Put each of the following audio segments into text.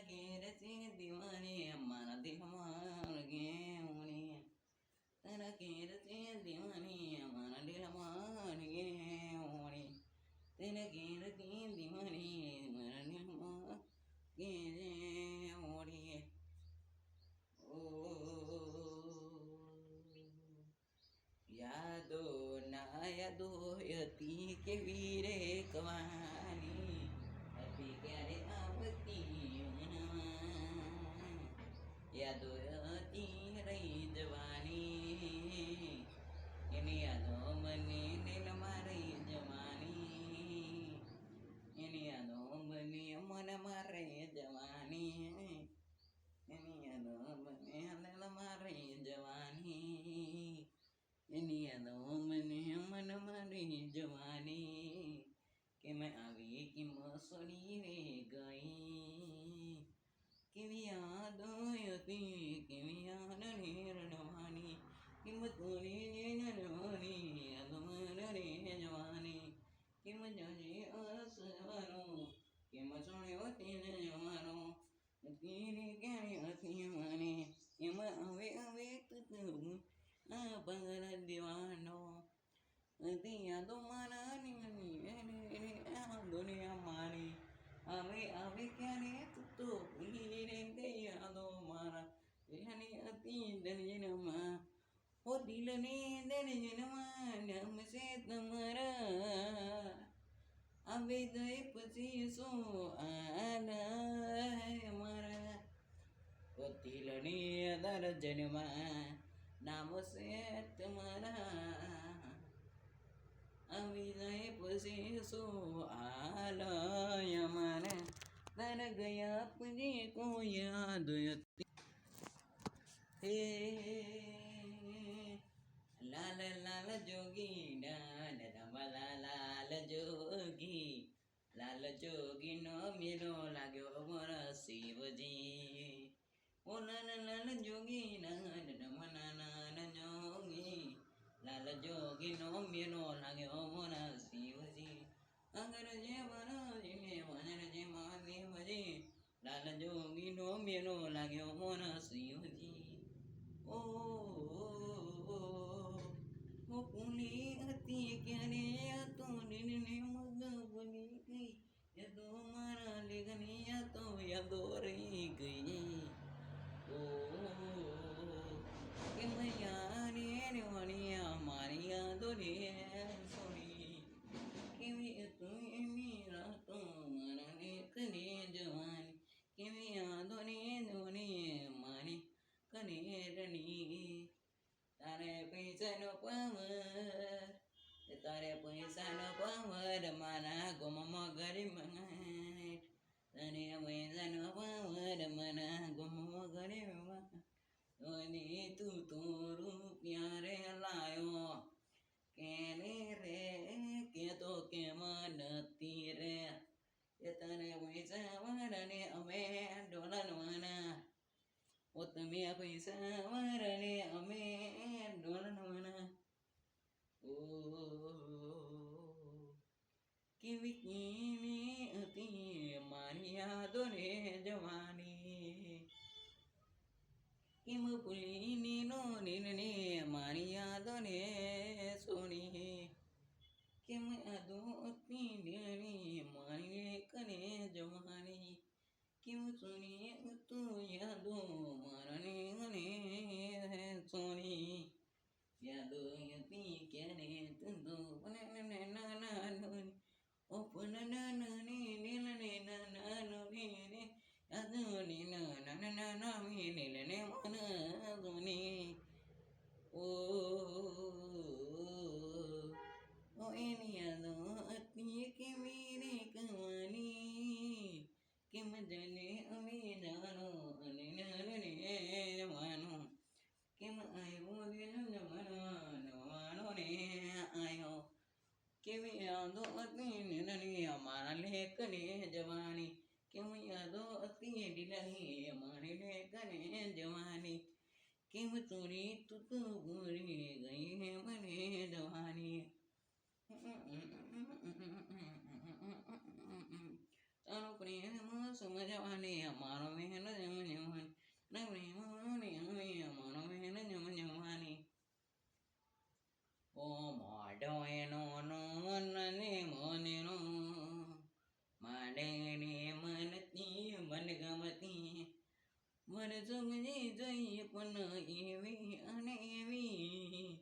ઘેર છે દીવાની મારા દિલમાં લગે ઉની તારા ઘેર છે દીવાની મારા દિલમાં લગે ઉની તેરા ઘેર છે દીવાની મારા દિલમાં ઘેરે ઉની ઓ યાદો ના યાદો હતી કેવી રે કવાની હતી ક્યારે આવતી યાદો હતી રહી જવાની એની યાદો મને દિલમાં રહી જવાની એની યાદો મને મનમાં રહી જવાની એની યાદો મને દિલમાં રહી જવાની એની યાદો મને મનમાં રહી જવાની કે મેં આવી કે મસળી રે ગઈ કેવી યાદો હતી કેવી યાદ રડવાની કિંમતોની રડવાની યાદો રે જવાની કિંમત જોજે અસવાનો કિંમત સોણ્યો તેને જવાનો હતી ક્યારે હતી મને એમાં હવે તું આ પગલ દીવાનો હતી યાદો મારા દુનિયા મારી આવે ક્યારે તું તો ભૂલી રે ગઈ યાદો મારા દિલની હતી દર્જનમાં ઓ દિલને દર્જનમાં નામ છે તમારા આવે ગઈ પછી શું આના મારા ઓ દિલની દર્જનમાં નામ છે તમારા આવી જાય પછી શું આલય મને તારા ગયા પછી કોઈ યાદ હતી હે લાલ લાલ જોગી લાલ રમલા લાલ જોગી નો મેલો લાગ્યો મોરા શિવજી ઓ લાલ લાલ જોગી લાલ રમલા લાલ જોગી લાલ જોગી નો મેલો લાગ્યો મોરા શિવજી અગર જે વનજીને વનર જે મહાદેવજી લાલ જોગી નો મેલો લાગ્યો મોરા શિવજી ઓ પુલી હતી ક્યારે તો દિલને મગ ભૂલી ગઈ યાદો મારા લેગની યાદો રહી ગઈ ઓ કે મૈયા રે વણિયા મારી યાદો રે સોની કેવી તું એની રાતો મારા કને જવાની કેવી યાદો ને દોની મારી કનેરની તારે પૈસાનો પાવર મારા ગોમમાં ગરીબ તને પૈસાનો પાવર મારા ગોમમાં ગરીબ અને તું તો રૂપિયા રે લાયો કેને રે કે તો કેમાં નથી રે એ તને પૈસા વાળાને અમે ડોલરવાના ઓ તમે પૈસા વાળાને અમે ડોલરવાના ઓ કેવી કેવી હતી મારી યાદો રે જવાની કેમ ભૂલીની નો નિર્ણય મારી યાદો ને સોની કેમ યાદો હતી દિલની મારી કને જવાની કેમ સોની તું યાદો મારાને મને સોની યાદો હતી ક્યારે તું તો નાના ઓ નાના ને નાના ને યાદોની નાના મિલને મન સોની ઓ એની યાદો હતી કેવી રે કવાની કેમ જને અમે જાણો અને નાને માનો કેમ આવ્યો દિલ જમાનો ને આવ્યો કેવી યાદો હતી નાની અમારા લેખને જવાની કેમ યાદો હતી દિલની અમારી લેખને જવાની કેમ ચોરી તું તો ભૂલી ગઈ હે મને જવાની તારો પ્રેમ સમજવાની અમારો મહેન જમવાની ના પ્રેમ અમારો મહેન જમવાની ઓ મોઢો એનો નો મનને મોનેનો માડે ને મનતી મન ગમતી મન સમજી જઈએ પણ એવી અને એવી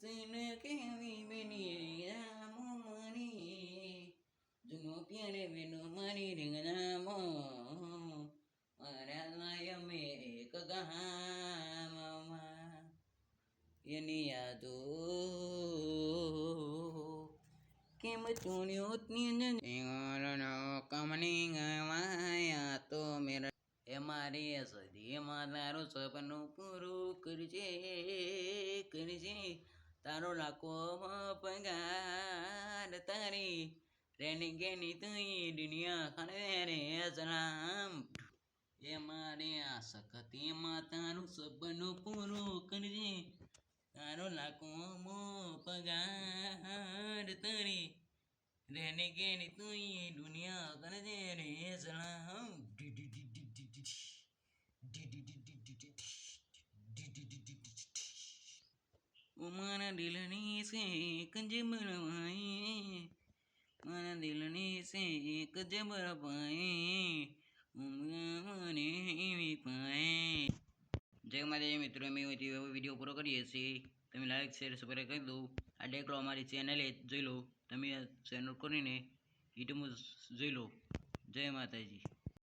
તેને કેવી બેની રામો મારી જુનો પ્યારે બેનો મારી રીંગણામો મારા લાય મે એક ગામમાં એની યાદો કેમ ચૂણ્યો કમની ગવાયા તો મેરા એ મારી સદીમાં તારું સપનું પૂરું કરજે કરજે તારો લાખો પગાર તારી રેની ગેની તુઈ દુનિયા ખાને રે સલામ એ મારી આ સખતીમાં તારું સપનું પૂરું કરજે તારો લાખો પગાર તારી રહેને કે ની તું ये दुनिया करजे रे सलाम મારા દિલની સે કંજમરવાઈ મારા દિલની સે કંજમરવાઈ મને એવી પાએ જય માતાજી મિત્રો અમે વિડીયો પૂરો કરીએ છીએ તમે લાઈક શેર સબસ્ક્રાઇબ કરી દો આ દેખલો અમારી ચેનલ જોઈ લો તમે ચેનલ કરીને યુટ્યુબ જોઈ લો જય માતાજી